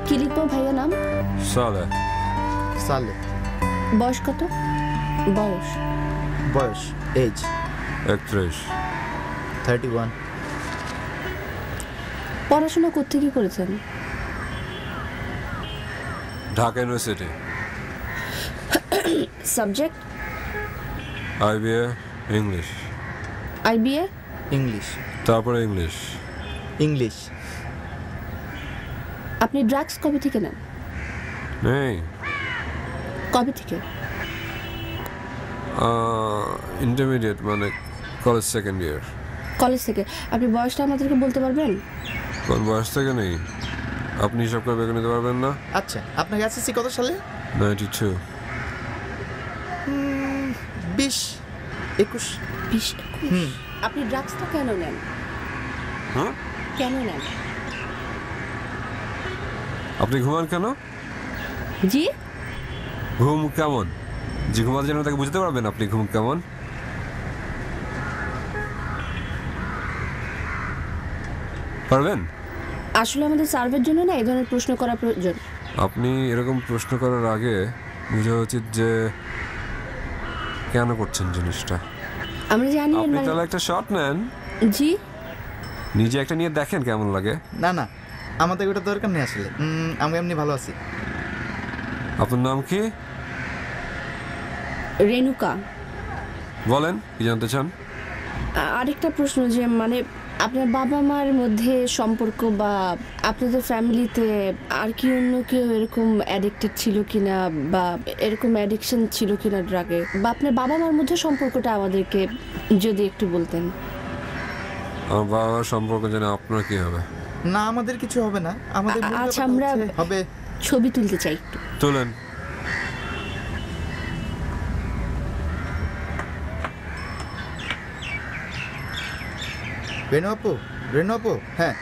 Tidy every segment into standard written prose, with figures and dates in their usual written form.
কি লিখবো ভাইয়া নাম? সালেহ। সালেহ। বয়স কত? বয়স এজ 31। 31। পড়াশোনা কোত্থেকে করেছেন? Dhaka university. Subject? IBA English. IBA? English. তারপরে ইংলিশ। ইংলিশ। আপনি ড্রাগস কবে থেকে নেন? নেই। কবে থেকে? ইন্টারমিডিয়েট মানে কলেজ সেকেন্ড ইয়ার। কলেজ থেকে। আপনি বয়সটা আমাদেরকে বলতে পারবেন? কোন বয়স থেকে নেই? আপনি হিসাব করে বের নিতে পারবেন না? আচ্ছা, আপনার এসএসসি কত সালে? 92। 20 21। 20 21। আপনি ড্রাগসটা কেন নেন? হ্যাঁ, কেন নেন? আপনি ঘুমান কেন? জি? ঘুম কেমন? যে ঘুমাতে জানেন তাকে বুঝতে পারবেন আপনি ঘুম কেমন? পারবেন? আসলে আমাদের সার্ভের জন্য না এই ধরনের প্রশ্ন করা প্রয়োজন। আপনি এরকম প্রশ্ন করার আগে বোঝা উচিত যে কেন করছেন জিনিসটা। আমরা জানি আপনি তাহলে একটা শট নেন। জি? নিজে একটা নিয়ে দেখেন কেমন লাগে। না না, আমাদের ওটা দরকার নেই আসলে। আমি এমনি ভালো আছি। আপনার নাম কি? রেণুকা। বলেন কি জানতে চান? আরেকটা প্রশ্ন যে মানে আপনার বাবা মার মধ্যে সম্পর্ক বা আপনাদের ফ্যামিলিতে আর কি অন্য কেউ এরকম অ্যাডিক্টেড ছিল কিনা বা এরকম অ্যাডিকশন ছিল কিনা ড্রাগে, বা আপনার বাবা মার মধ্যে সম্পর্কটা আমাদেরকে যদি একটু বলতেন। আমার বাবার সম্পর্ক জানে আপনার কি হবে? না, আমাদের কিছু হবে না। আমাদের আচ্ছা, আমরা হবে ছবি তুলতে চাই একটু। তুলেন। রেনু আপু, হ্যাঁ।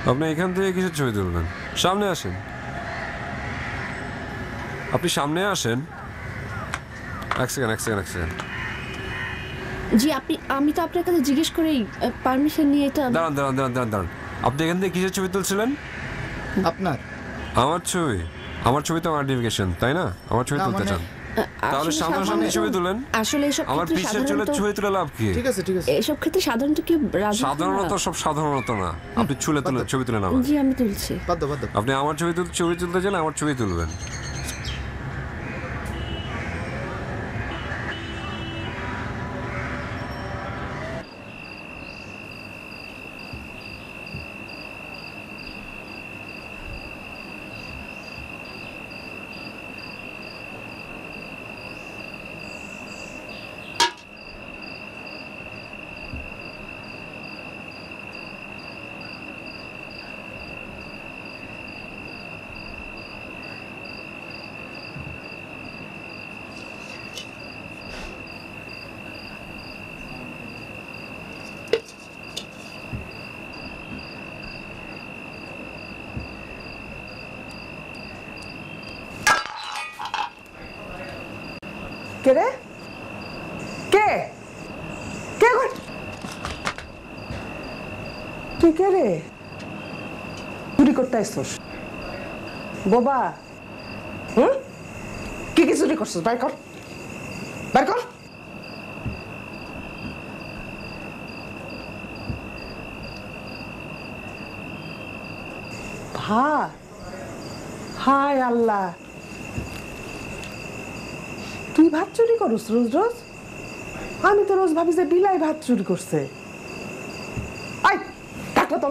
আপনি এখান থেকে কিসের ছবি তুলবেন? সামনে আসেন। আপনি সামনে আসেন। এক সেকেন্ড। জি, আমি তো আপনার কাছে জিজ্ঞেস করেই পারমিশন নিয়ে এটা। দাঁড়ান। আপনি এখান থেকে কিসের ছবি তুলছিলেন? আপনার? আমার ছবি তো আমার আইডেন্টিফিকেশন, তাই না? আমার ছবি তুলতে চান? তাহলে সামনে ছবি তুলেন। আসলে এসব আমার পিছের চুলের ছবি তুলে লাভ কি? ঠিক আছে। এসব ক্ষেত্রে সাধারণত কি সাধারণত না। আপনি ছবি তুলেন আমার। জি, আমি তুলছি। বাদ দাও। আপনি আমার ছবি তুলতে চান, আমার ছবি তুলবেন। কে রে? কে তুই কে রে? চুরি করতে আসছিস বোবা? কি চুরি করছিস? বাইর কর। হায় আল্লাহ, তুই ভাত চুরি করস রোজ? আমি তো রোজ ভাবি যে বিলাই ভাত চুরি করছে। আই, টাকা তো